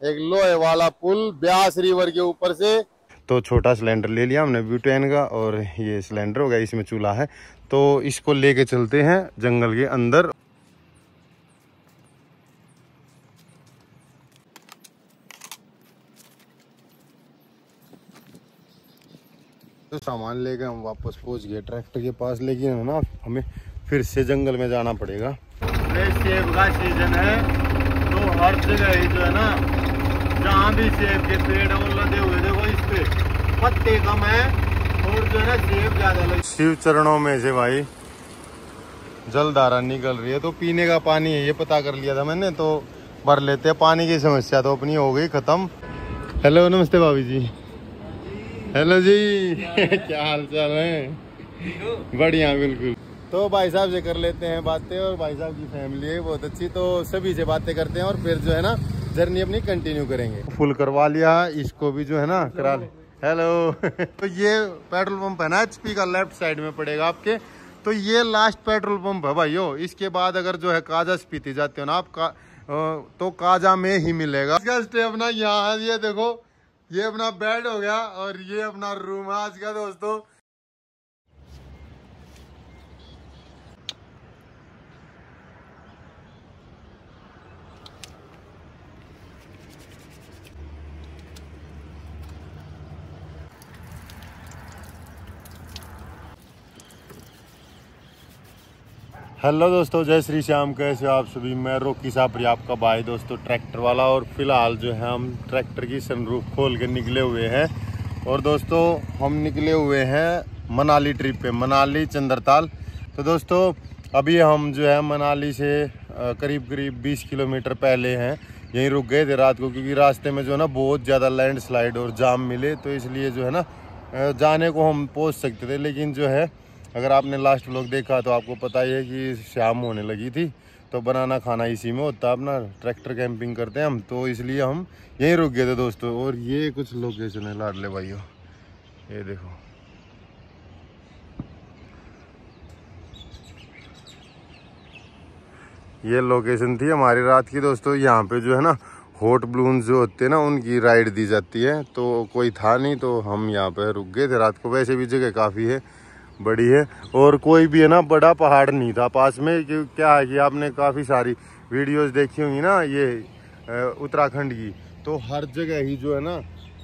एक लोहे वाला पुल ब्यास रिवर के ऊपर से। तो छोटा सिलेंडर ले लिया हमने ब्यूटेन का, और ये सिलेंडर हो गया, इसमें चूल्हा है। तो इसको लेके चलते हैं जंगल के अंदर। तो सामान लेके हम वापस पहुंच गए ट्रैक्टर के पास, लेकिन है ना हमें फिर से जंगल में जाना पड़ेगा। सेब का सीजन है, तो हर जगह ही जो है ना, जहाँ भी सेब के पेड़ वो लदे हुए, देखो इस पे पत्ते कम है और जो है ना सेब ज्यादा लगे। शिव चरणों में से भाई जलधारा निकल रही है, तो पीने का पानी है ये पता कर लिया था मैंने, तो भर लेते हैं। पानी की समस्या तो अपनी हो गई खत्म। हेलो, नमस्ते भाभी जी। हेलो जी क्या हाल चाल है? बढ़िया, बिल्कुल। तो भाई साहब से कर लेते हैं बातें, और भाई साहब की फैमिली है बहुत अच्छी, तो सभी से बातें करते हैं और फिर जो है ना जर्नी अपनी कंटिन्यू करेंगे। फुल करवा लिया, इसको भी जो है ना करा ले। हेलो तो ये पेट्रोल पंप है ना HP का, लेफ्ट साइड में पड़ेगा आपके। तो ये लास्ट पेट्रोल पंप है भाइयों। इसके बाद अगर जो है काजा स्पीति जाते हो ना आप तो काजा में ही मिलेगा। स्टे अपना यहाँ, ये देखो ये अपना बेड हो गया और ये अपना रूम है आज का दोस्तों। हेलो दोस्तों, जय श्री श्याम। कैसे हो आप सभी? मैं रोकी सापरी, आपका भाई दोस्तों ट्रैक्टर वाला। और फिलहाल जो है हम ट्रैक्टर की सनरूफ खोल के निकले हुए हैं। और दोस्तों हम निकले हुए हैं मनाली ट्रिप पे, मनाली चंद्रताल। तो दोस्तों अभी हम जो है मनाली से करीब करीब 20 किलोमीटर पहले हैं। यहीं रुक गए थे रात को, क्योंकि रास्ते में जो है ना बहुत ज़्यादा लैंडस्लाइड और जाम मिले, तो इसलिए जो है ना जाने को हम पहुंच सकते थे, लेकिन जो है अगर आपने लास्ट व्लॉग देखा तो आपको पता ही है कि शाम होने लगी थी। तो बनाना खाना इसी में होता है, अपना ट्रैक्टर कैंपिंग करते हैं हम, तो इसलिए हम यहीं रुक गए थे दोस्तों। और ये कुछ लोकेशन है लाडले भाइयों, ये देखो। ये लोकेशन थी हमारी रात की दोस्तों। यहाँ पे जो है ना हॉट बलून जो होते हैं ना, उनकी राइड दी जाती है। तो कोई था नहीं, तो हम यहाँ पे रुक गए थे रात को। वैसे भी जगह काफ़ी है, बड़ी है, और कोई भी है ना बड़ा पहाड़ नहीं था पास में। क्यों क्या है कि आपने काफ़ी सारी वीडियोस देखी होंगी ना ये उत्तराखंड की, तो हर जगह ही जो है ना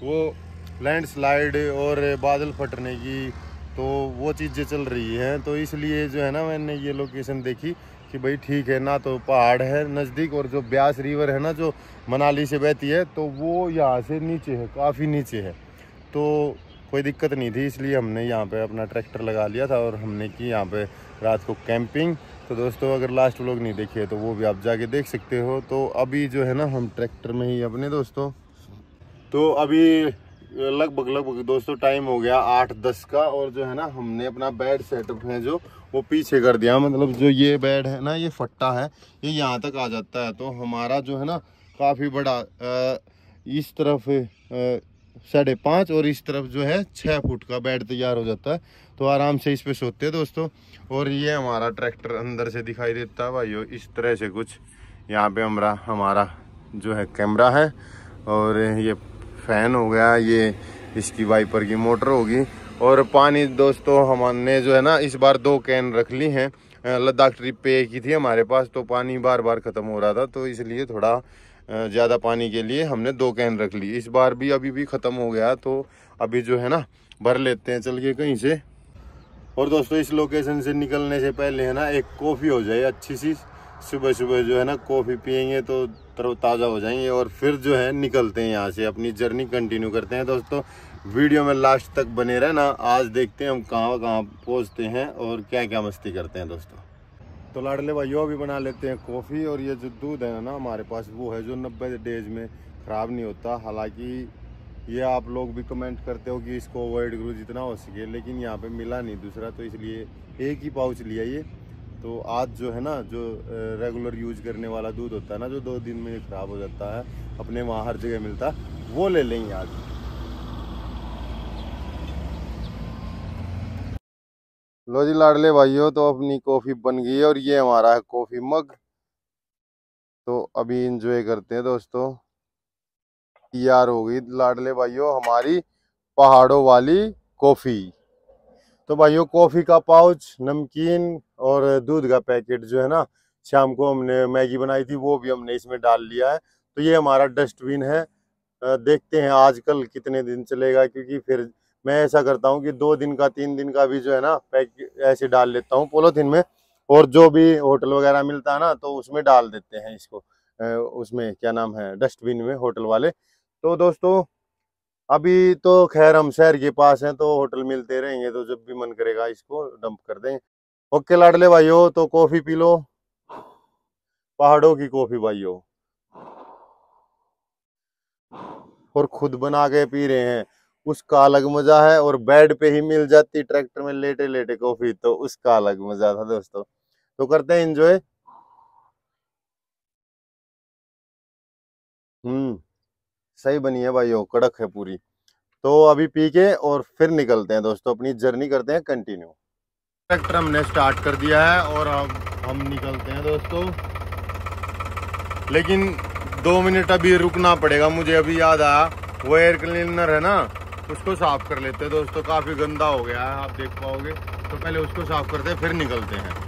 वो लैंडस्लाइड और बादल फटने की तो वो चीज़ें चल रही हैं। तो इसलिए जो है ना मैंने ये लोकेशन देखी कि भाई ठीक है ना, तो पहाड़ है नज़दीक, और जो ब्यास रिवर है ना जो मनाली से बहती है, तो वो यहाँ से नीचे है, काफ़ी नीचे है। तो कोई दिक्कत नहीं थी, इसलिए हमने यहाँ पे अपना ट्रैक्टर लगा लिया था और हमने की यहाँ पे रात को कैंपिंग। तो दोस्तों अगर लास्ट व्लॉग नहीं देखे तो वो भी आप जाके देख सकते हो। तो अभी जो है ना हम ट्रैक्टर में ही अपने दोस्तों, तो अभी लगभग दोस्तों टाइम हो गया 8-10 का। और जो है ना हमने अपना बेड सेटअप है जो वो पीछे कर दिया। मतलब जो ये बेड है ना, ये फट्टा है, ये यहाँ तक आ जाता है। तो हमारा जो है ना काफ़ी बड़ा इस तरफ 5.5 और इस तरफ जो है 6 फुट का बेड तैयार हो जाता है। तो आराम से इस पे सोते हैं दोस्तों। और ये हमारा ट्रैक्टर अंदर से दिखाई देता है भाइयों इस तरह से कुछ। यहाँ पे हमारा जो है कैमरा है, और ये फैन हो गया, ये इसकी वाइपर की मोटर होगी। और पानी दोस्तों हमने जो है ना इस बार 2 कैन रख ली हैं। लद्दाख ट्रिप पे एक ही थी हमारे पास, तो पानी बार बार ख़त्म हो रहा था, तो इसलिए थोड़ा ज़्यादा पानी के लिए हमने 2 कैन रख ली। इस बार भी अभी भी ख़त्म हो गया, तो अभी जो है ना भर लेते हैं चल के कहीं से। और दोस्तों इस लोकेशन से निकलने से पहले है ना एक कॉफ़ी हो जाए अच्छी सी। सुबह सुबह जो है ना कॉफ़ी पियेंगे तो तरोताज़ा हो जाएंगे, और फिर जो है निकलते हैं यहाँ से, अपनी जर्नी कंटिन्यू करते हैं दोस्तों। वीडियो में लास्ट तक बने रहना। आज देखते हैं हम कहाँ कहाँ पहुँचते हैं और क्या क्या मस्ती करते हैं दोस्तों। तो लाडले भाइयों अभी बना लेते हैं कॉफ़ी। और ये जो दूध है ना हमारे पास, वो है जो 90 डेज में ख़राब नहीं होता। हालांकि ये आप लोग भी कमेंट करते हो कि इसको अवॉइड करो जितना हो सके, लेकिन यहाँ पे मिला नहीं दूसरा, तो इसलिए एक ही पाउच लिया ये। तो आज जो है ना जो रेगुलर यूज करने वाला दूध होता है ना, जो 2 दिन में ख़राब हो जाता है, अपने वहाँ हर जगह मिलता है, वो ले लेंगे आज। लो जी लाडले भाइयों, तो अपनी कॉफ़ी बन गई है, और ये हमारा है कॉफ़ी मग। तो अभी इंजॉय करते हैं दोस्तों। यार हो गई लाडले भाइयों हमारी पहाड़ों वाली कॉफी। तो भाइयों कॉफी का पाउच, नमकीन और दूध का पैकेट जो है ना, शाम को हमने मैगी बनाई थी वो भी हमने इसमें डाल लिया है। तो ये हमारा डस्टबिन है। देखते हैं आजकल कितने दिन चलेगा, क्योंकि फिर मैं ऐसा करता हूँ कि 2 दिन का 3 दिन का भी जो है ना पैक ऐसे डाल लेता हूँ पॉलीथीन में, और जो भी होटल वगैरह मिलता है ना तो उसमें डाल देते हैं इसको, उसमें क्या नाम है, डस्टबिन में, होटल वाले। तो दोस्तों अभी तो खैर हम शहर के पास हैं तो होटल मिलते रहेंगे, तो जब भी मन करेगा इसको डंप कर दें। ओके लाडले भाइयों, तो कॉफी पी लो, पहाड़ों की कॉफी भाइयों, और खुद बना के पी रहे हैं, उसका अलग मजा है। और बेड पे ही मिल जाती ट्रैक्टर में लेटे लेटे कॉफी, तो उसका अलग मजा था दोस्तों। तो करते हैं एंजॉय। सही बनी है भाइयों, कड़क है पूरी। तो अभी पी के और फिर निकलते हैं दोस्तों, अपनी जर्नी करते हैं कंटिन्यू। ट्रैक्टर हमने स्टार्ट कर दिया है और अब हम निकलते हैं दोस्तों, लेकिन 2 मिनट अभी रुकना पड़ेगा। मुझे अभी याद आया, वो एयर क्लीनर है ना, उसको साफ कर लेते हैं दोस्तों, काफी गंदा हो गया है, आप देख पाओगे। तो पहले उसको साफ करते हैं फिर निकलते हैं।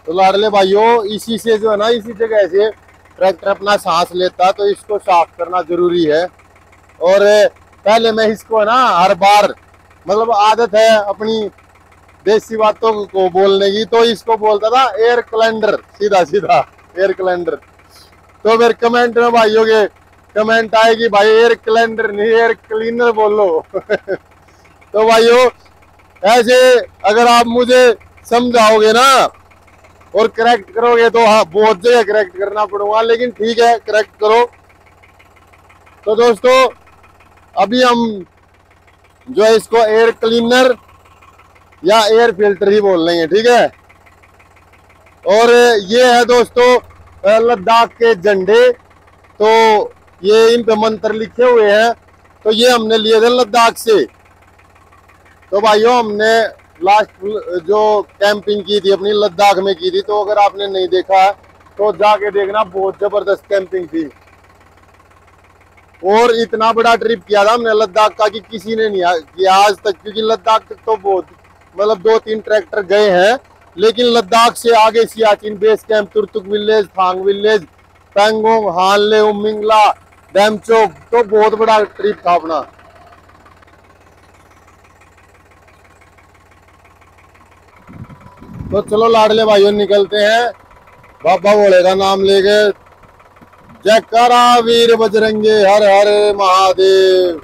तो लाडले भाइयों इसी से जो है ना, इसी जगह से ट्रैक्टर अपना सांस लेता, तो इसको साफ करना जरूरी है। और पहले मैं इसको है ना हर बार, मतलब आदत है अपनी देसी बातों को बोलने की, तो इसको बोलता था एयर कैलेंडर, सीधा सीधा एयर कैलेंडर। तो फिर कमेंट में भाइयों के कमेंट आए कि भाई एयर कैलेंडर नहीं एयर क्लीनर बोलो। तो भाइयों ऐसे अगर आप मुझे समझाओगे ना और करेक्ट करोगे तो हाँ बहुत जगह करेक्ट करना पड़ूंगा, लेकिन ठीक है करेक्ट करो। तो दोस्तों अभी हम जो है इसको एयर क्लीनर या एयर फिल्टर ही बोल लेंगे, ठीक है। और ये है दोस्तों लद्दाख के झंडे, तो ये इन पे मंत्र लिखे हुए हैं, तो ये हमने लिए थे लद्दाख से। तो भाइयों हमने लास्ट जो कैंपिंग की थी अपनी लद्दाख में की थी, तो अगर आपने नहीं देखा है तो जाके देखना, बहुत जबरदस्त कैंपिंग थी। और इतना बड़ा ट्रिप किया था हमने लद्दाख का कि किसी ने नहीं किया आज तक, क्योंकि लद्दाख तक तो बहुत मतलब 2-3 ट्रैक्टर गए हैं, लेकिन लद्दाख से आगे Siachen base camp, Turtuk village, Thang village, Pangong, Hanle, Umlingla, Demchok, तो बहुत बड़ा ट्रिप था अपना। तो चलो लाडले भाइयों निकलते हैं, बाबा भोले का नाम लेके। जयकारा वीर बजरंगे, हर हर महादेव,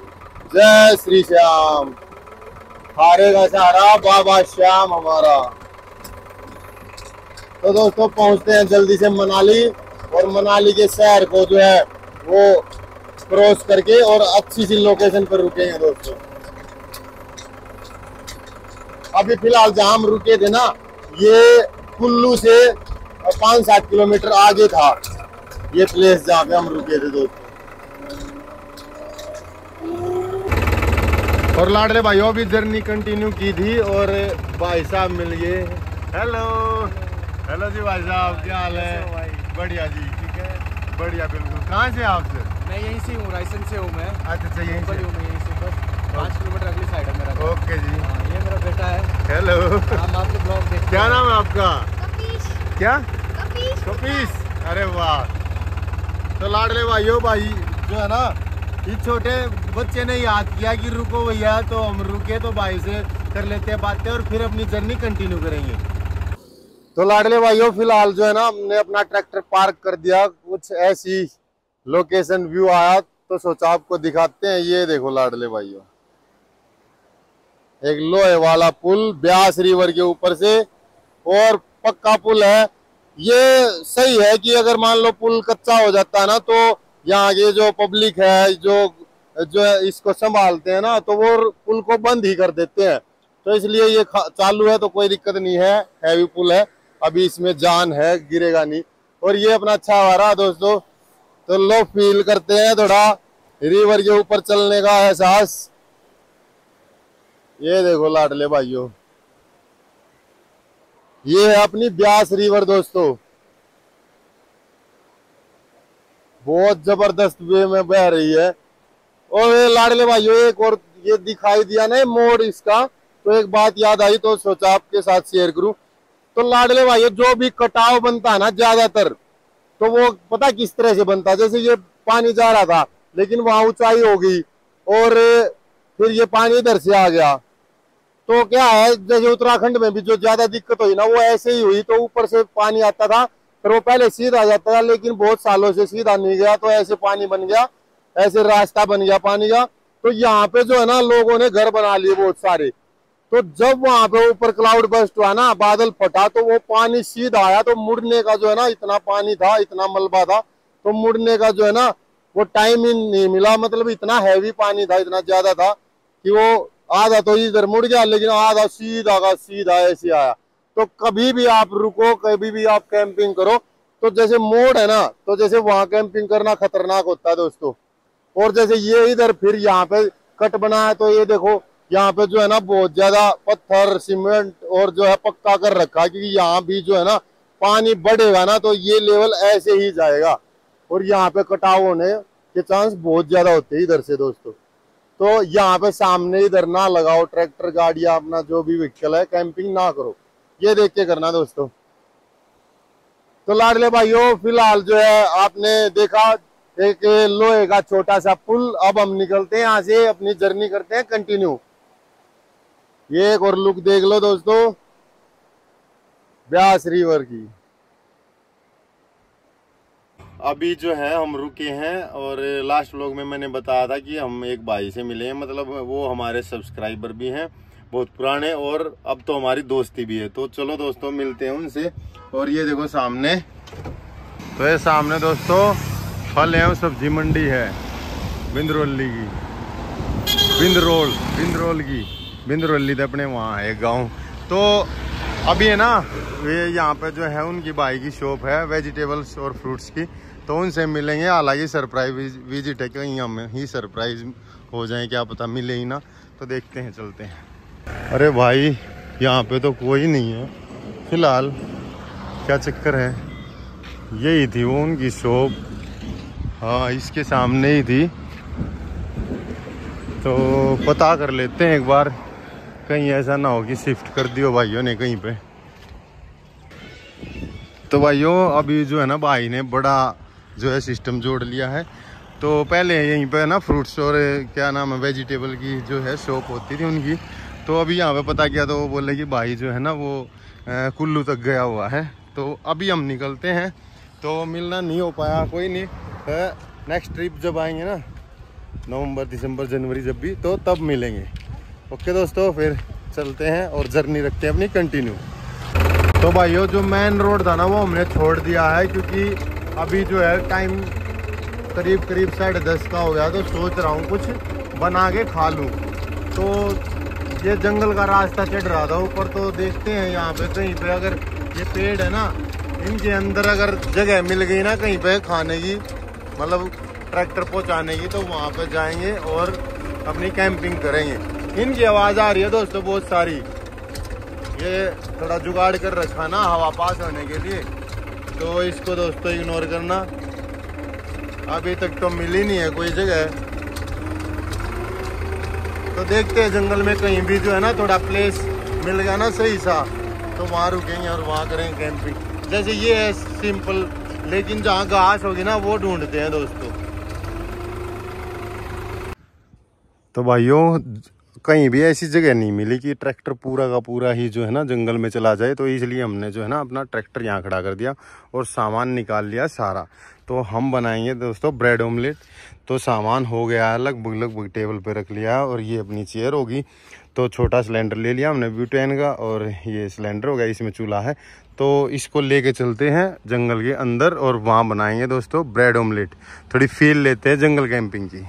जय श्री श्याम, हारे का सहारा बाबा श्याम हमारा। तो दोस्तों पहुंचते हैं जल्दी से मनाली, और मनाली के शहर को जो है वो क्रॉस करके और अच्छी सी लोकेशन पर रुकेंगे दोस्तों। अभी फिलहाल जहां हम रुके थे ना, ये कुल्लू से 5-7 किलोमीटर आगे था ये प्लेस जहाँ पे हम रुके थे दोस्तों। और लाडले भाइयों भी जर्नी कंटिन्यू की थी और भाई साहब मिल गए। हेलो हेलो जी भाई साहब, क्या हाल है? बढ़िया जी, ठीक है, बढ़िया बिल्कुल। कहाँ से आप सर? मैं यहीं से हूँ, रायसन से हूँ मैं। अच्छा यहीं से हूँ मैं, यहीं से बस 5 किलोमीटर अगली साइड है मेरा। ओके जी। ये मेरा बेटा है। हेलो, हम आपके ब्लॉग देखते। क्या नाम है आपका? कपीश। क्या? कपीश। कपीश, अरे वाह। तो लाडले भाइयों भाई जो है ना, ये छोटे बच्चे ने याद किया कि रुको भैया, तो हम रुके, तो भाई से कर लेते हैं बातें और फिर अपनी जर्नी कंटिन्यू करेंगे। तो लाडले भाइयों फिलहाल जो है ना, हमने अपना ट्रैक्टर पार्क कर दिया, कुछ ऐसी लोकेशन व्यू आया तो सोचा आपको दिखाते हैं। ये देखो लाडले भाइयों, एक लोहे वाला पुल ब्यास रिवर के ऊपर से, और पक्का पुल है। ये सही है कि अगर मान लो पुल कच्चा हो जाता है ना, तो यहाँ के जो पब्लिक है, जो इसको संभालते हैं ना, तो वो पुल को बंद ही कर देते हैं। तो इसलिए ये चालू है तो कोई दिक्कत नहीं है, हैवी पुल है, अभी इसमें जान है, गिरेगा नहीं। और ये अपना अच्छा आ रहा दोस्तों, तो लो फील करते हैं थोड़ा रिवर के ऊपर चलने का एहसास। ये देखो लाडले भाइयों, ये है अपनी ब्यास रिवर दोस्तों। बहुत जबरदस्त वे में बह रही है। और ये लाडले भाइयों एक और ये दिखाई दिया ना मोड़ इसका, तो एक बात याद आई तो सोचा आपके साथ शेयर करूं। तो लाडले भाइयों जो भी कटाव बनता है ना ज्यादातर, तो वो पता किस तरह से बनता है। जैसे ये पानी जा रहा था लेकिन वहां ऊंचाई हो गई और फिर ये पानी इधर से आ गया, तो क्या है जैसे उत्तराखंड में भी जो ज्यादा दिक्कत हुई ना वो ऐसे ही हुई। तो ऊपर से पानी आता था फिर वो पहले सीधा आ जाता था, लेकिन बहुत सालों से सीधा नहीं गया, तो ऐसे पानी बन गया, ऐसे रास्ता बन गया पानी का। तो यहाँ पे जो है ना लोगों ने घर बना लिए बहुत सारे। तो जब वहां पे ऊपर क्लाउड बर्स्ट हुआ ना, बादल फटा, तो वो पानी सीधा आया, तो मुड़ने का जो है ना इतना पानी था, इतना मलबा था, तो मुड़ने का जो है ना वो टाइम ही नहीं मिला। मतलब इतना हैवी पानी था, इतना ज्यादा था कि वो आधा तो इधर मुड़ गया लेकिन आधा सीधा का सीधा ऐसे आया। तो कभी भी आप रुको, कभी भी आप कैंपिंग करो, तो जैसे मोड़ है ना, तो जैसे वहां कैंपिंग करना खतरनाक होता है दोस्तों। और जैसे ये इधर फिर यहाँ पे कट बना है, तो ये देखो यहाँ पे जो है ना बहुत ज्यादा पत्थर सीमेंट और जो है पक्का कर रखा है, क्योंकि यहाँ भी जो है ना पानी बढ़ेगा ना तो ये लेवल ऐसे ही जाएगा और यहाँ पे कटाव होने के चांस बहुत ज्यादा होते हैं इधर से दोस्तों। तो यहाँ पे सामने इधर ना लगाओ ट्रैक्टर गाड़ियां, अपना जो भी व्हीकल है, कैंपिंग ना करो, ये देख के करना दोस्तों। तो लाडले भाइयों फिलहाल जो है आपने देखा एक लोहे का छोटा सा पुल। अब हम निकलते हैं यहाँ से, अपनी जर्नी करते हैं कंटिन्यू। ये एक और लुक देख लो दोस्तों ब्यास रिवर की। अभी जो है हम रुके हैं और लास्ट व्लॉग में मैंने बताया था कि हम एक भाई से मिले हैं, मतलब वो हमारे सब्सक्राइबर भी हैं बहुत पुराने, और अब तो हमारी दोस्ती भी है। तो चलो दोस्तों मिलते हैं उनसे। और ये देखो सामने, तो ये सामने दोस्तों फल एवं सब्जी मंडी है बिंद्रोली की, बिंद्रोली तो अपने वहाँ है गाँव। तो अभी है ना ये यहाँ पे जो है उनकी भाई की शॉप है वेजिटेबल्स और फ्रूट्स की, तो उनसे मिलेंगे। हालांकि सरप्राइज विजिट है, कहीं हम ही सरप्राइज हो जाए, क्या पता मिले ही ना। तो देखते हैं, चलते हैं। अरे भाई यहाँ पे तो कोई नहीं है फिलहाल, क्या चक्कर है। यही थी वो उनकी शॉप, हाँ इसके सामने ही थी। तो पता कर लेते हैं एक बार, कहीं ऐसा ना हो कि शिफ्ट कर दियो भाइयों ने कहीं पे। तो भाइयों अभी जो है ना भाई ने बड़ा जो है सिस्टम जोड़ लिया है। तो पहले यहीं पे ना फ्रूट्स और क्या नाम है वेजिटेबल की जो है शॉप होती थी उनकी। तो अभी यहाँ पे पता किया तो वो बोले कि भाई जो है ना वो कुल्लू तक गया हुआ है। तो अभी हम निकलते हैं, तो मिलना नहीं हो पाया, कोई नहीं, नेक्स्ट ट्रिप जब आएंगे ना नवंबर दिसंबर जनवरी जब भी, तो तब मिलेंगे। ओके दोस्तों फिर चलते हैं और जर्नी रखते हैं अपनी कंटिन्यू। तो भाइयों जो मेन रोड था ना वो हमने छोड़ दिया है, क्योंकि अभी जो है टाइम करीब 10:30 का हो गया। तो सोच रहा हूँ कुछ बना के खा लूँ। तो ये जंगल का रास्ता चढ़ रहा था ऊपर, तो देखते हैं यहाँ पे कहीं पे अगर ये पेड़ है ना इनके अंदर अगर जगह मिल गई ना कहीं पे खाने की, मतलब ट्रैक्टर पहुँचाने की, तो वहाँ पे जाएंगे और अपनी कैंपिंग करेंगे। इनकी आवाज़ आ रही है दोस्तों बहुत सारी, ये थोड़ा जुगाड़ कर रखा ना हवा पास होने के लिए, तो इसको दोस्तों इग्नोर करना। अभी तक तो मिली नहीं है कोई जगह, तो देखते हैं जंगल में कहीं भी जो है ना थोड़ा प्लेस मिल गया ना सही सा, तो वहाँ रुकेंगे और वहाँ करेंगे कैंपिंग। जैसे ये है सिंपल, लेकिन जहाँ घास होगी ना वो ढूंढते हैं दोस्तों। तो भाइयों कहीं भी ऐसी जगह नहीं मिली कि ट्रैक्टर पूरा का पूरा ही जो है ना जंगल में चला जाए, तो इसलिए हमने जो है ना अपना ट्रैक्टर यहाँ खड़ा कर दिया और सामान निकाल लिया सारा। तो हम बनाएंगे दोस्तों ब्रेड ऑमलेट। तो सामान हो गया है लगभग टेबल पे रख लिया, और ये अपनी चेयर होगी। तो छोटा सिलेंडर ले लिया हमने ब्यूटेन का, और ये सिलेंडर हो गया, इसमें चूल्हा है। तो इसको लेके चलते हैं जंगल के अंदर और वहाँ बनाएंगे दोस्तों ब्रेड ऑमलेट। थोड़ी फील लेते हैं जंगल कैंपिंग की।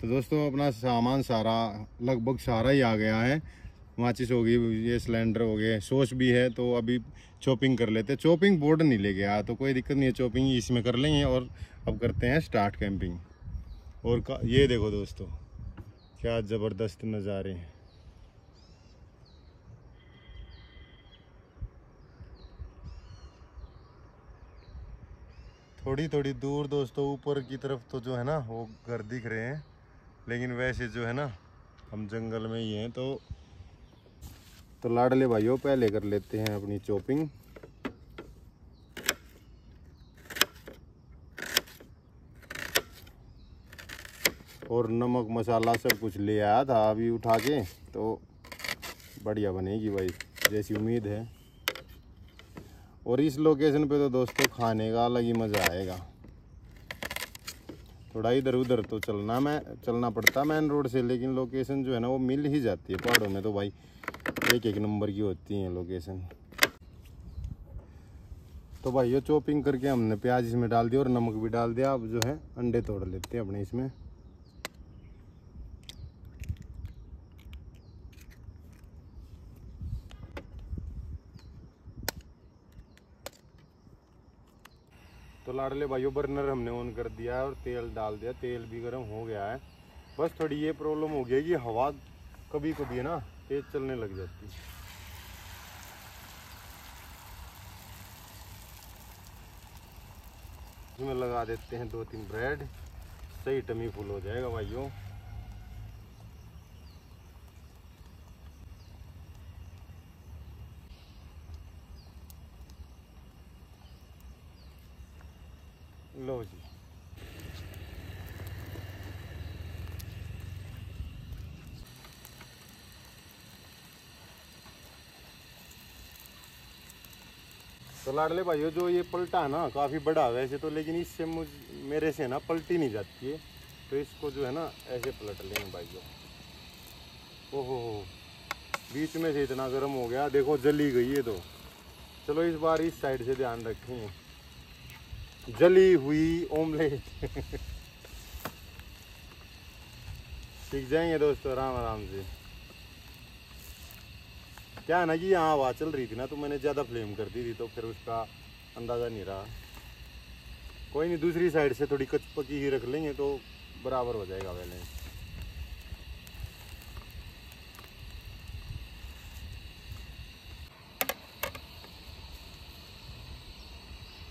तो दोस्तों अपना सामान सारा लगभग सारा ही आ गया है। माचिस हो गई, ये सिलेंडर हो गए, सॉस भी है। तो अभी चॉपिंग कर लेते हैं। चॉपिंग बोर्ड नहीं ले गया तो कोई दिक्कत नहीं है, चॉपिंग इसमें कर लेंगे। और अब करते हैं स्टार्ट कैंपिंग। और ये देखो दोस्तों क्या ज़बरदस्त नज़ारे हैं। थोड़ी थोड़ी दूर दोस्तों ऊपर की तरफ तो जो है ना वो घर दिख रहे हैं, लेकिन वैसे जो है ना हम जंगल में ही हैं। तो लाडले भाइयों पहले कर लेते हैं अपनी चॉपिंग। और नमक मसाला सब कुछ ले आया था अभी उठा के, तो बढ़िया बनेगी भाई जैसी उम्मीद है। और इस लोकेशन पे तो दोस्तों खाने का अलग ही मज़ा आएगा। थोड़ा इधर उधर तो चलना पड़ता मेन रोड से, लेकिन लोकेशन जो है ना वो मिल ही जाती है। पहाड़ों में तो भाई एक एक नंबर की होती है लोकेशन। तो भाई ये चॉपिंग करके हमने प्याज इसमें डाल दिया और नमक भी डाल दिया। अब जो है अंडे तोड़ लेते हैं अपने इसमें। तो लाडले भाइयों बर्नर हमने ऑन कर दिया है और तेल डाल दिया। तेल भी गर्म हो गया है। बस थोड़ी ये प्रॉब्लम हो गई कि हवा कभी कभी है ना तेज चलने लग जाती है। इसमें लगा देते हैं 2-3 ब्रेड, सही टमी फुल हो जाएगा भाइयों। लो जी, तो लाडले भाइयों जो ये पलटा है ना काफ़ी बड़ा है वैसे तो, लेकिन इससे मेरे से ना पलटी नहीं जाती है। तो इसको जो है ना ऐसे पलट लेंगे भाइयों। ओहो बीच में से इतना गर्म हो गया, देखो जली गई है। तो चलो इस बार इस साइड से ध्यान रखें। जली हुई ऑमलेट सीख जाएंगे दोस्तों आराम आराम से। क्या है ना कि यहाँ हवा चल रही थी ना तो मैंने ज़्यादा फ्लेम कर दी थी, तो फिर उसका अंदाज़ा नहीं रहा। कोई नहीं, दूसरी साइड से थोड़ी कच पकी ही रख लेंगे तो बराबर हो जाएगा बैलेंस।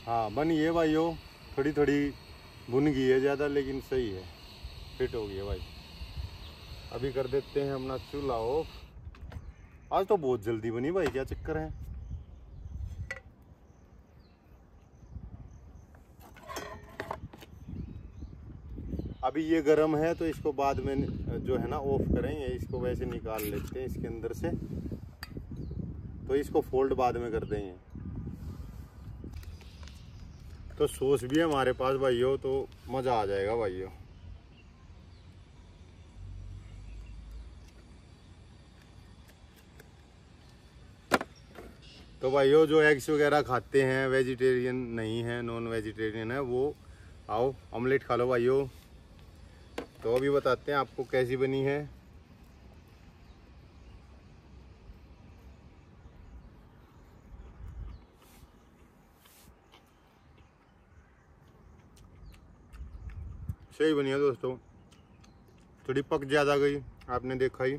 हाँ बनी है भाइयों, थोड़ी थोड़ी भुन गई है ज़्यादा, लेकिन सही है, फिट हो गई है भाई। अभी कर देते हैं अपना चूल्हा ऑफ। आज तो बहुत जल्दी बनी भाई, क्या चक्कर है। अभी ये गर्म है तो इसको बाद में जो है ना ऑफ करेंगे। इसको वैसे निकाल लेते हैं इसके अंदर से, तो इसको फोल्ड बाद में कर देंगे। तो सॉस भी है हमारे पास भाइयों, तो मज़ा आ जाएगा भाइयों। तो भाइयों जो एग्स वगैरह खाते हैं, वेजिटेरियन नहीं है, नॉन वेजिटेरियन है, वो आओ ऑमलेट खा लो भाइयों। तो अभी बताते हैं आपको कैसी बनी है। सही बनी है दोस्तों, थोड़ी पक ज़्यादा गई आपने देखा ही,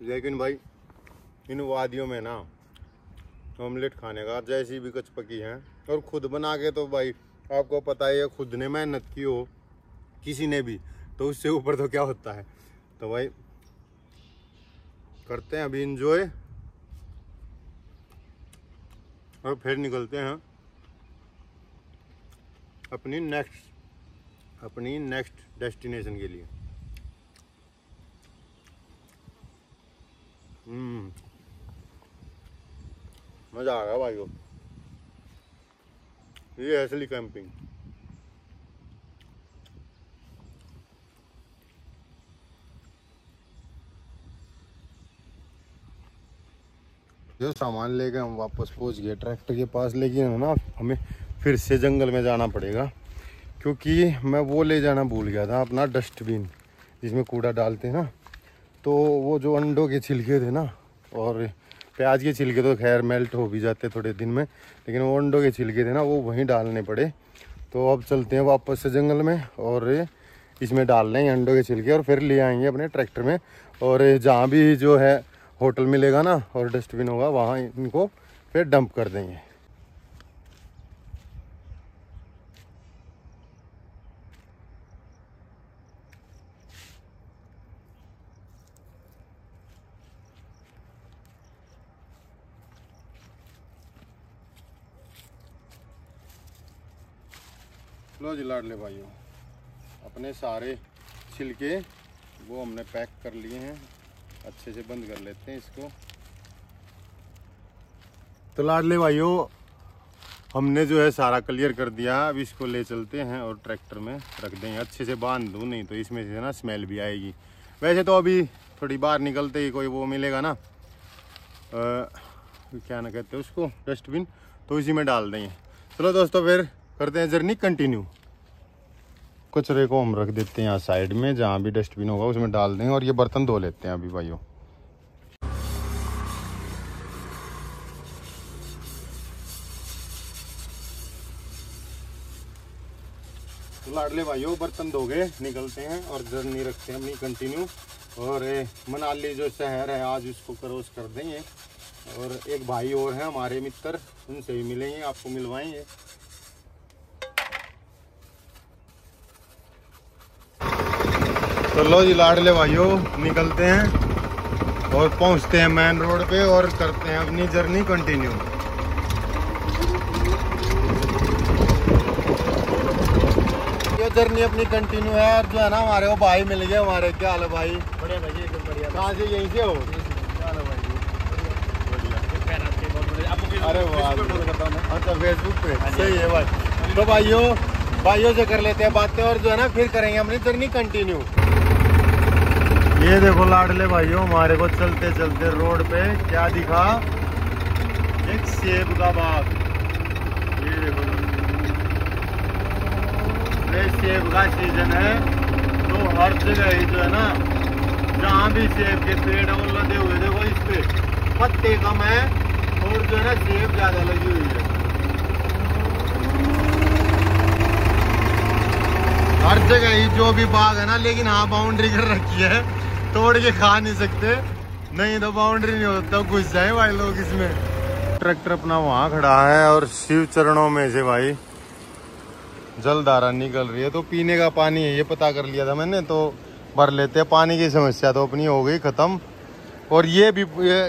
लेकिन भाई इन वादियों में ना ऑमलेट खाने का जैसी भी कच पकी है। और खुद बना के तो भाई आपको पता है, खुद ने मेहनत की हो किसी ने भी, तो उससे ऊपर तो क्या होता है। तो भाई करते हैं अभी इंजॉय और फिर निकलते हैं अपनी नेक्स्ट डेस्टिनेशन के लिए। मज़ा आ गया भाइयों, ये है असली कैंपिंग। जो सामान लेके हम वापस पहुंच गए ट्रैक्टर के पास, लेकिन है ना हमें फिर से जंगल में जाना पड़ेगा क्योंकि मैं वो ले जाना भूल गया था, अपना डस्टबिन जिसमें कूड़ा डालते हैं ना। तो वो जो अंडों के छिलके थे ना, और प्याज के छिलके तो खैर मेल्ट हो भी जाते थोड़े दिन में, लेकिन वो अंडों के छिलके थे ना, वो वहीं डालने पड़े। तो अब चलते हैं वापस से जंगल में और इसमें डाल लेंगे अंडों के छिलके और फिर ले आएंगे अपने ट्रैक्टर में। और जहाँ भी जो है होटल मिलेगा ना और डस्टबिन होगा, वहाँ इनको फिर डंप कर देंगे। लो जी लाडले भाइयों, अपने सारे छिलके वो हमने पैक कर लिए हैं, अच्छे से बंद कर लेते हैं इसको। तो लाडले भाइयों, हमने जो है सारा क्लियर कर दिया। अब इसको ले चलते हैं और ट्रैक्टर में रख देंगे, अच्छे से बांध दूँ, नहीं तो इसमें से ना स्मेल भी आएगी। वैसे तो अभी थोड़ी बाहर निकलते ही कोई वो मिलेगा ना, क्या ना कहते हैं उसको, डस्टबिन, तो इसी में डाल देंगे। चलो दोस्तों, फिर करते हैं जर्नी कंटिन्यू। कचरे को हम रख देते हैं यहाँ साइड में, जहाँ भी डस्टबिन होगा उसमें डाल देंगे। और ये बर्तन धो लेते हैं अभी भाइयों। तो लाडले भाइयों, बर्तन धो गए, निकलते हैं और जर्नी रखते हैं अपनी कंटिन्यू। और मनाली जो शहर है आज उसको क्रॉस कर देंगे। और एक भाई और हैं हमारे मित्र, उनसे भी मिलेंगे, आपको मिलवाएंगे। तो लो जी लाडले भाइयों, निकलते हैं और पहुंचते हैं मेन रोड पे और करते हैं अपनी जर्नी कंटिन्यू। ये जर्नी अपनी कंटिन्यू है। और जो है ना, हमारे वो भाई मिल गए हमारे। क्या हाल है भाई? बढ़िया भाई, एकदम बढ़िया। कहाँ से? यहीं से हो? क्या हाल है भाई? बढ़िया। अरे वाह, अच्छा फेसबुक पे, सही है भाई। तो भाइयों से कर लेते हैं बातें और जो है ना फिर करेंगे अपनी जर्नी कंटिन्यू। ये देखो लाडले भाइयों, हमारे को चलते चलते रोड पे क्या दिखा? एक सेब का बाग। ये देखो, ये सेब का सीजन है, तो हर जगह ही जो है ना, जहाँ भी सेब के पेड़ है वो लदे हुए। देखो इस पे पत्ते कम है और जो है ना सेब ज्यादा लगी हुई है। हर जगह ही जो भी बाग है ना, लेकिन हाँ बाउंड्री कर रखी है, तोड़ के खा नहीं सकते, नहीं तो बाउंड्री नहीं होता, घुस जाए भाई लोग इसमें। ट्रैक्टर अपना वहाँ खड़ा है और शिव चरणों में से भाई जलधारा निकल रही है। तो पीने का पानी है, ये पता कर लिया था मैंने, तो भर लेते हैं। पानी की समस्या तो अपनी हो गई खत्म। और ये भी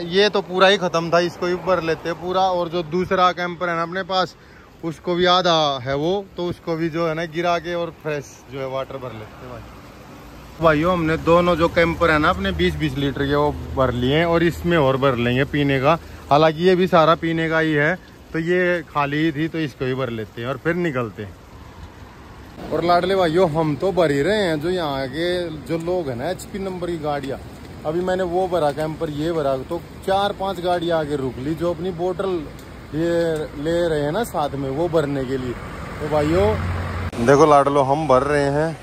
ये तो पूरा ही खत्म था, इसको भी भर लेते हैं पूरा। और जो दूसरा कैंपर है ना अपने पास, उसको भी आधा है वो, तो उसको भी जो है ना गिरा के और फ्रेश जो है वाटर भर लेते हैं भाइयों। हमने दोनों जो कैंपर है ना अपने 20-20 लीटर के वो भर लिए हैं और इसमें और भर लेंगे पीने का। हालांकि ये भी सारा पीने का ही है, तो ये खाली ही थी, तो इसको भी भर लेते हैं और फिर निकलते हैं। और लाडले भाइयों, हम तो भर ही रहे हैं। जो यहाँ के जो लोग हैं ना, HP नंबर की गाड़ियाँ, अभी मैंने वो भरा कैंपर, ये भरा, तो 4-5 गाड़ियाँ आगे रुक ली, जो अपनी बोतल ये ले रहे हैं ना साथ में, वो भरने के लिए। तो भाइयों देखो लाडलो, हम भर रहे हैं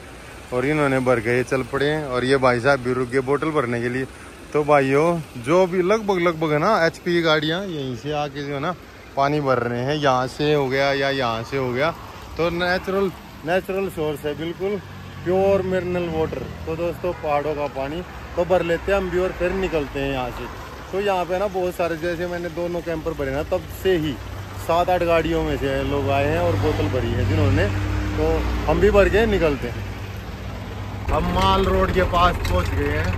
और इन्होंने भर के चल पड़े हैं। और ये भाई साहब भी रुक गए बोतल भरने के लिए। तो भाइयों जो भी लगभग है ना HP की गाड़ियाँ, यहीं से आके जो है ना पानी भर रहे हैं। यहाँ से हो गया या यहाँ से हो गया, तो नेचुरल सोर्स है, बिल्कुल प्योर मिनरल वाटर। तो दोस्तों पहाड़ों का पानी तो भर लेते हैं हम भी और फिर निकलते हैं यहाँ से। तो यहाँ पे ना बहुत सारे, जैसे मैंने दोनों कैंपर भरे ना, तब से ही 7-8 गाड़ियों में से लोग आए हैं और बोतल भरी है जिन्होंने। तो हम भी भर के निकलते हैं। हम माल रोड के पास पहुँच गए हैं।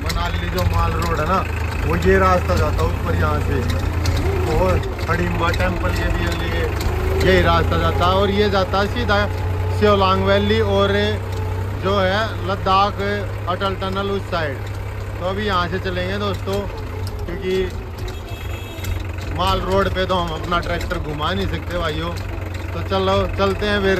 मनाली जो माल रोड है ना, वो ये रास्ता जाता है ऊपर यहाँ से, और हडिम्बा टेम्पल के भी लिए यही रास्ता जाता है। और ये जाता है सीधा शिवलांग वैली और जो है लद्दाख अटल टनल उस साइड। तो अभी यहाँ से चलेंगे दोस्तों, क्योंकि माल रोड पे तो हम अपना ट्रैक्टर घुमा नहीं सकते भाइयों। तो चलो चलते हैं फिर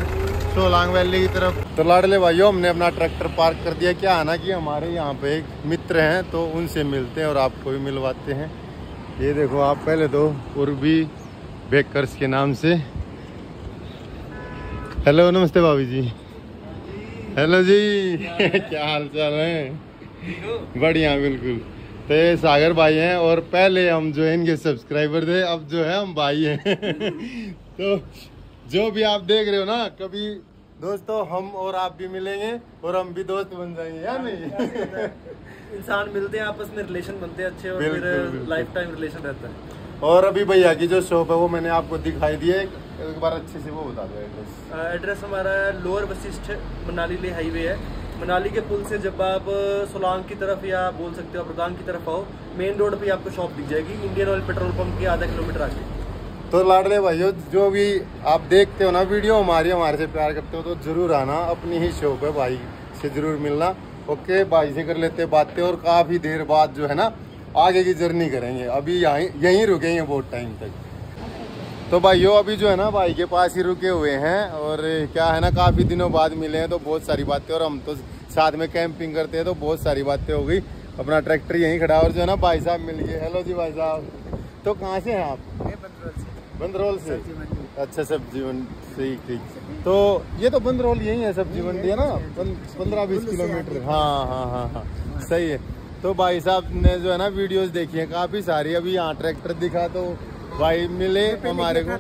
सोलांग वैली की तरफ। तो लाडले भाइयों, हमने अपना ट्रैक्टर पार्क कर दिया। क्या है ना कि हमारे यहाँ पे एक मित्र हैं, तो उनसे मिलते हैं और आपको भी मिलवाते हैं। ये देखो आप, पहले तो उर्वी बेकर्स के नाम से हेलो नमस्ते भाभी जी। हेलो जी क्या हाल चाल है? बढ़िया बिल्कुल। तो ये सागर भाई हैं और पहले हम जो है इनके सब्सक्राइबर थे, अब जो है हम भाई हैं। तो जो भी आप देख रहे हो ना, कभी दोस्तों हम और आप भी मिलेंगे और हम भी दोस्त बन जाएंगे या नहीं? इंसान मिलते हैं, आपस में रिलेशन बनते हैं अच्छे, और फिर लाइफ टाइम रिलेशन रहता है। और अभी भैया की जो शॉप है वो मैंने आपको दिखाई दी है, एक बार अच्छे से वो बता दो एड्रेस। एड्रेस हमारा लोअर वशिष्ठ मनाली ले हाईवे है। मनाली के पुल से जब आप सोलांग की तरफ या बोल सकते हो रोहतांग की तरफ आओ, मेन रोड पे आपको शॉप दिख जाएगी, इंडियन ऑयल पेट्रोल पंप के आधा किलोमीटर आगे। तो लाडले भाइयों, जो भी आप देखते हो ना वीडियो हमारे से प्यार करते हो तो जरूर आना, अपनी ही शॉप है, भाई से जरूर मिलना। ओके, भाई से कर लेते बातें और काफी देर बाद जो है ना आगे की जर्नी करेंगे। अभी यहीं रुकेंगे बहुत टाइम तक। तो भाइयों अभी जो है ना भाई के पास ही रुके हुए हैं, और क्या है ना काफी दिनों बाद मिले हैं तो बहुत सारी बातें, और हम तो साथ में कैंपिंग करते हैं तो बहुत सारी बातें हो गई। अपना ट्रैक्टर यहीं खड़ा और जो है ना भाई साहब मिल गए। हेलो जी भाई साहब, तो कहाँ से हैं आप? बंदरोल से। अच्छा, सब्जी मंडी। ठीक। तो ये तो बंदरोल यही है सब्जी मंडी है ना, 15-20 किलोमीटर। हाँ, सही है। तो भाई साहब ने जो है ना वीडियोस देखी है काफी सारी, अभी यहाँ ट्रैक्टर दिखा तो भाई मिले हमारे को।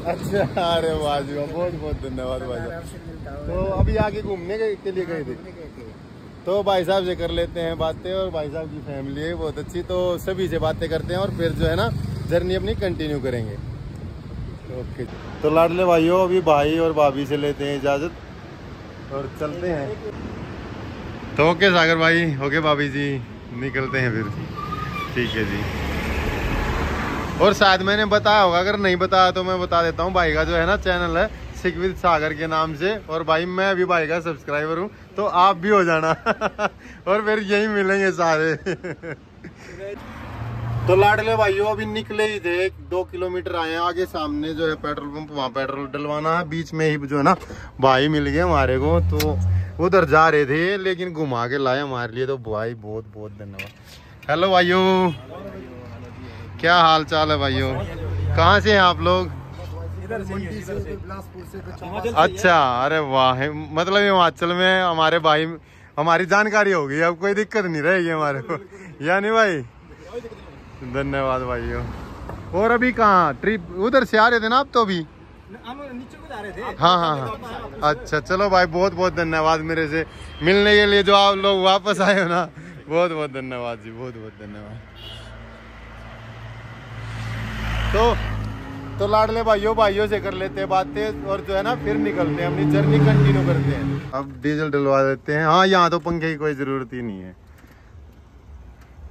अच्छा, अरे वाह जी वाह, बहुत बहुत धन्यवाद भाई साहब। तो अभी आगे घूमने के लिए गए थे, तो भाई साहब से कर लेते हैं बातें, और भाई साहब की फैमिली है बहुत अच्छी, तो सभी से बातें करते हैं और फिर जो है ना जर्नी अपनी कंटिन्यू करेंगे। ओके, तो लाडले भाइयों अभी भाई और भाभी से लेते हैं इजाज़त और चलते हैं। तो ओके सागर भाई, ओके भाभी जी, निकलते हैं फिर। ठीक है जी। और शायद मैंने बताया होगा, अगर नहीं बताया तो मैं बता देता हूँ, भाई का जो है ना चैनल है सिक विद सागर के नाम से, और भाई मैं भी भाई का सब्सक्राइबर हूँ, तो आप भी हो जाना। और फिर यही मिलेंगे सारे। तो लाडले भाइयों अभी निकले ही थे, 2 किलोमीटर आए हैं, आगे सामने जो है पेट्रोल पंप, वहाँ पेट्रोल डलवाना है। बीच में ही जो है ना भाई मिल गए हमारे को, तो उधर जा रहे थे लेकिन घुमा के लाए हमारे लिए, तो भाई बहुत बहुत धन्यवाद। हेलो भाइयों, क्या हाल चाल है भाइयों? कहाँ से हैं आप लोग? अच्छा, अरे वाह, मतलब हिमाचल में हमारे भाई, हमारी जानकारी हो गई, अब कोई दिक्कत नहीं रहेगी हमारे को, यानी भाई धन्यवाद भाइयों। और अभी कहाँ ट्रिप, उधर से आ रहे थे ना आप? तो अभी नीचे को जा रहे थे। हाँ। अच्छा चलो भाई, बहुत बहुत धन्यवाद मेरे से मिलने के लिए, जो आप लोग वापस आए हो ना, बहुत बहुत धन्यवाद जी, बहुत बहुत धन्यवाद। तो लाडले भाइयों से कर लेते हैं बातें, और जो है ना फिर निकलते हैं, अपनी जर्नी कंटिन्यू करते हैं। अब डीजल डलवा देते हैं। हाँ, यहाँ तो पंखे की कोई ज़रूरत ही नहीं है,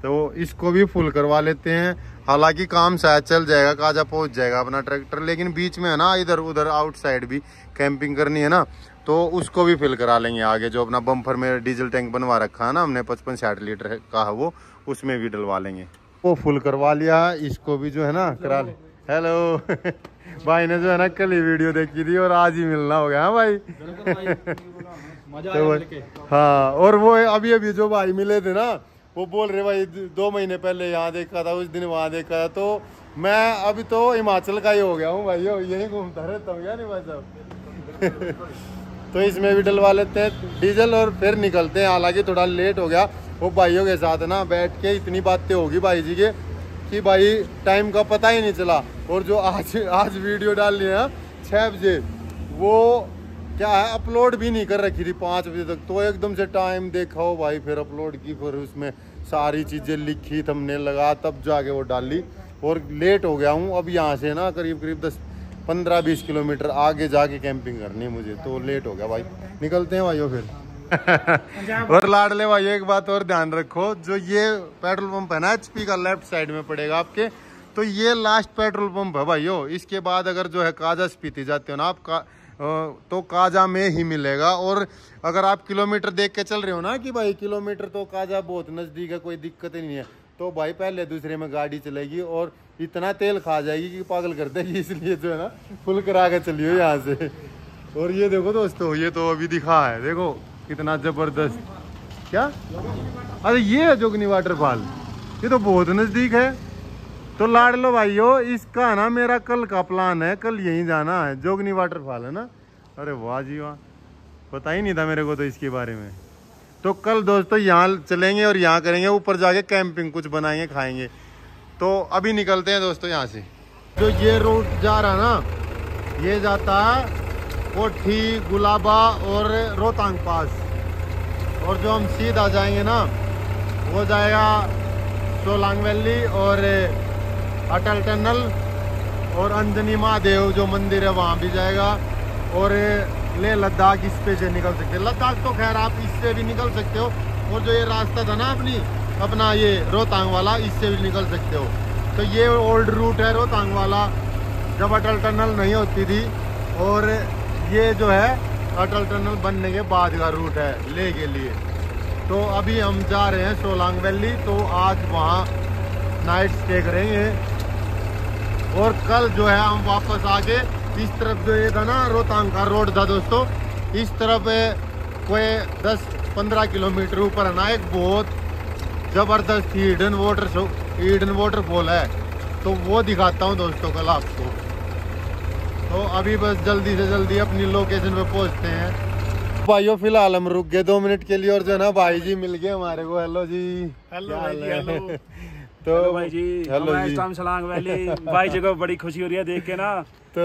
तो इसको भी फुल करवा लेते हैं। हालांकि काम शायद चल जाएगा, काजा पहुंच जाएगा अपना ट्रैक्टर, लेकिन बीच में है ना इधर उधर आउटसाइड भी कैंपिंग करनी है ना, तो उसको भी फिल करा लेंगे आगे। जो अपना बम्पर में डीजल टैंक बनवा रखा है ना हमने, 55-60 लीटर का है वो, उसमें भी डलवा लेंगे। वो फुल करवा लिया, इसको भी जो है ना करा ले। हेलो भाई ने जो है ना कल ही वीडियो देखी थी और आज ही मिलना हो गया। हाँ भाई, तो हाँ, और वो अभी जो भाई मिले थे ना, वो बोल रहे भाई 2 महीने पहले यहाँ देखा था, उस दिन वहाँ देखा था, तो मैं अभी तो हिमाचल का ही हो गया हूँ भाई, यही घूमता रहता हूँ, या नहीं भाई साहब? तो इसमें भी डलवा लेते हैं डीजल और फिर निकलते हैं। हालांकि थोड़ा लेट हो गया, वो भाइयों के साथ ना बैठ के इतनी बातें होगी भाई जी के कि भाई टाइम का पता ही नहीं चला। और जो आज वीडियो डाल ली है 6 बजे, वो क्या है अपलोड भी नहीं कर रखी थी 5 बजे तक, तो एकदम से टाइम देखा हो भाई, फिर अपलोड की, फिर उसमें सारी चीज़ें लिखी, थंबनेल लगा, तब जाके वो डाली। और लेट हो गया हूँ, अब यहाँ से ना करीब 15-20 किलोमीटर आगे जाके कैंपिंग करनी है मुझे, तो लेट हो गया भाई। निकलते हैं भाइयों फिर। और लाडले भाइयों एक बात और ध्यान रखो, जो ये पेट्रोल पंप है ना HP का, लेफ्ट साइड में पड़ेगा आपके, तो ये लास्ट पेट्रोल पंप है भाइयों। इसके बाद अगर जो है काजा स्पीति जाते हो ना आप तो काजा में ही मिलेगा। और अगर आप किलोमीटर देख के चल रहे हो ना कि भाई किलोमीटर तो काजा बहुत नज़दीक है, कोई दिक्कत ही नहीं है, तो भाई पहले दूसरे में गाड़ी चलेगी और इतना तेल खा जाएगी कि पागल कर देगी, इसलिए जो है ना फुल करा के चलियो यहाँ से। और ये देखो दोस्तों, ये तो अभी दिखा है, देखो कितना जबरदस्त। क्या? अरे ये है जोगनी वाटरफॉल, ये तो बहुत नज़दीक है। तो लाडलो भाइयों, इसका ना मेरा कल का प्लान है, कल यहीं जाना है, जोगनी वाटरफॉल है ना। अरे वाह जी वाह, पता ही नहीं था मेरे को तो इसके बारे में। तो कल दोस्तों यहाँ चलेंगे और यहाँ करेंगे, ऊपर जाके कैंपिंग कुछ बनाएंगे खाएंगे। तो अभी निकलते हैं दोस्तों यहाँ से। जो ये रूट जा रहा ना, ये जाता है कोठी, गुलाबा और रोहतांग पास। और जो हम सीधा जाएंगे ना, वो जाएगा सोलांग वैली और अटल टनल और अंजनी महादेव जो मंदिर है वहाँ भी जाएगा। और ले लद्दाख इस पे से निकल सकते हैं। लद्दाख तो खैर आप इससे भी निकल सकते हो, और जो ये रास्ता था ना अपना ये रोहतांग वाला, इससे भी निकल सकते हो। तो ये ओल्ड रूट है रोहतांग वाला, जब अटल टनल नहीं होती थी। और ये जो है अटल टनल बनने के बाद का रूट है ले के लिए। तो अभी हम जा रहे हैं सोलांग वैली, तो आज वहाँ नाइट स्टे करेंगे। और कल जो है हम वापस आके इस तरफ, जो ये था ना रोहतांग का रोड था दोस्तों, इस तरफ कोई 10-15 किलोमीटर ऊपर है ना एक बहुत जबरदस्त हिडन वाटरफॉल है। तो वो दिखाता हूँ दोस्तों कल आपको। तो अभी बस जल्दी से जल्दी अपनी लोकेशन पे पहुंचते हैं। भाइयों फिलहाल हम रुक गए 2 मिनट के लिए, और जो ना भाई जी मिल गए हमारे को। हेलो जी। हेलो भाई जी। हेलो तो हेलो भाई जी। हेलो जी। सोलांग वैली भाई जी को बड़ी खुशी हो रही है देख के ना। तो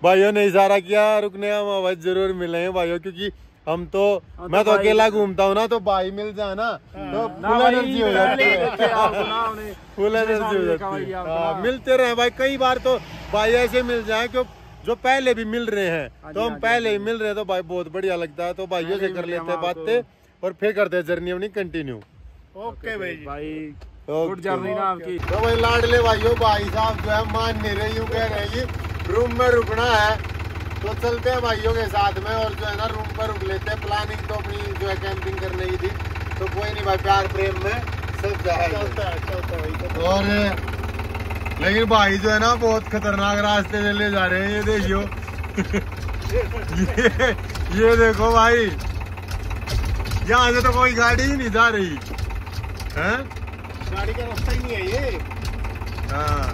भाइयों ने इशारा किया रुकने, हम भाई जरूर मिलेंगे भाइयों, क्योंकि हम तो मैं तो अकेला घूमता हूँ ना, तो भाई मिल जाए ना तो फुल एनर्जी हो जाती है। फुल एनर्जी हो जाती है। मिलते रहे भाई, कई बार तो भाई ऐसे मिल जाए क्यों जो पहले भी मिल रहे हैं, तो हम पहले ही मिल रहे हैं, तो भाई बहुत बढ़िया लगता है। तो भाइयों से कर लेते हैं बातें और फिर करते हैं जर्नी अपनी कंटिन्यू। ओके भाई, गुड जर्नी ना आपकी। तो भाई लाडले भाइयों, भाई साहब जो है मान नहीं रहे, यूं कह रहे हैं कि रूम में रुकना है। तो चलते हैं भाइयों के साथ में, और जो है ना रूम पर रुक लेते हैं। प्लानिंग तो अपनी जो है कैंपिंग करने की थी, तो कोई नहीं भाई, प्यार प्रेम में सब जाएगा। और लेकिन भाई जो है ना बहुत खतरनाक रास्ते से ले जा रहे हैं, ये देखियो। ये देखो भाई, यहाँ से तो कोई गाड़ी ही नहीं जा रही है, गाड़ी का रास्ता ही नहीं है ये। हाँ,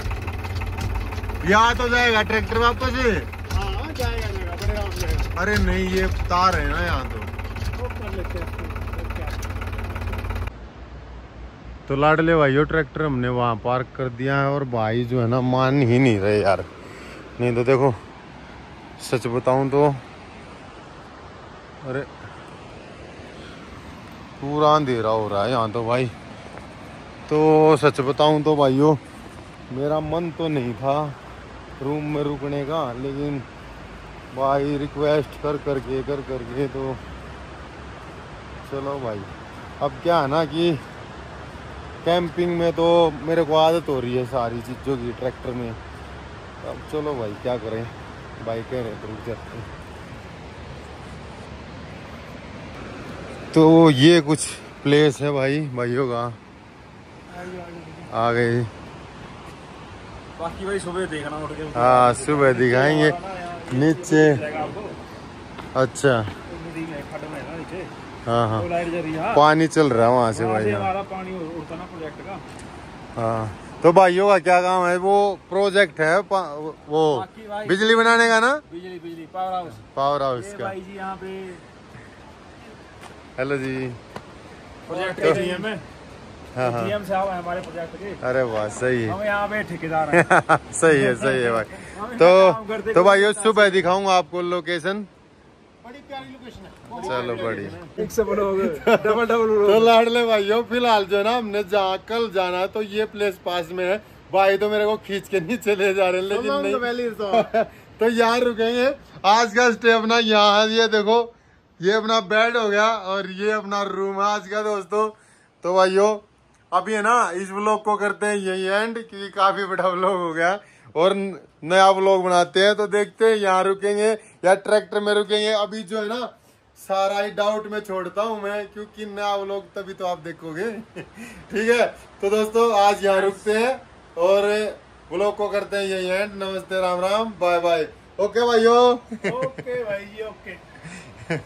यहाँ तो जाएगा ट्रैक्टर वापस। हाँ जाएगा बड़े राउंड में। अरे नहीं, ये तार है ना यहाँ तो कर लेते हैं। तो लाडले भाइयों ट्रैक्टर हमने वहाँ पार्क कर दिया है, और भाई जो है ना मान ही नहीं रहे यार। नहीं तो देखो सच बताऊं तो, अरे पूरा अंधेरा हो रहा है यहाँ तो भाई। तो सच बताऊं तो भाइयों, मेरा मन तो नहीं था रूम में रुकने का, लेकिन भाई रिक्वेस्ट कर करके तो चलो भाई। अब क्या है ना कि कैंपिंग में तो मेरे को आदत हो रही है सारी चीज़ों की ट्रैक्टर में। अब चलो भाई क्या करें, भाई कह रहे तो रुक जाते हैं। तो ये कुछ प्लेस है भाई भाइयों का, आ गए। बाकी भाई सुबह देखना उठ के। हाँ सुबह दिखाएंगे नीचे। अच्छा हाँ, पानी चल रहा है वहाँ से भाई। हमारा पानी उड़ता ना प्रोजेक्ट का। हाँ, तो भाइयों का क्या काम है? वो प्रोजेक्ट है वो बिजली बनाने का ना, बिजली पावर हाउस का। भाई जी यहाँ पे हेलो जी, प्रोजेक्ट के जीएम है। हाँ हाँ, जीएम साहब है हमारे प्रोजेक्ट के। अरे वाह सही है, हम यहाँ पे ठेकेदार हैं। सही है भाई। तो भाइयों सुबह दिखाऊंगा आपको लोकेशन, बड़ी प्यारी लोकेशन है। चलो बढ़िया। एक से डबल तो लाडले भाइयों फिलहाल जो है ना हमने जहाँ कल जाना है, तो ये प्लेस पास में है। भाई तो मेरे को खींच के नीचे ले जा रहे हैं, लेकिन नहीं। तो यहाँ रुकेंगे आज का स्टे अपना यहाँ है। ये देखो ये अपना बेड हो गया, और ये अपना रूम है आज का दोस्तों। तो भाइयों अभी है ना इस व्लॉग को करते हैं यही एंड, क्योंकि काफी बड़ा व्लॉग हो गया, और नया व्लॉग बनाते हैं। तो देखते हैं यहाँ रुकेंगे या ट्रैक्टर में रुकेंगे। अभी जो है ना सारा ही डाउट में छोड़ता हूँ मैं, क्योंकि नया व्लॉग तभी तो आप देखोगे। ठीक है, तो दोस्तों आज यहाँ रुकते हैं और व्लॉग को करते हैं यही एंड। नमस्ते, Ram Ram, bye bye. Okay भाइयों। ओके भाई जी, ओके।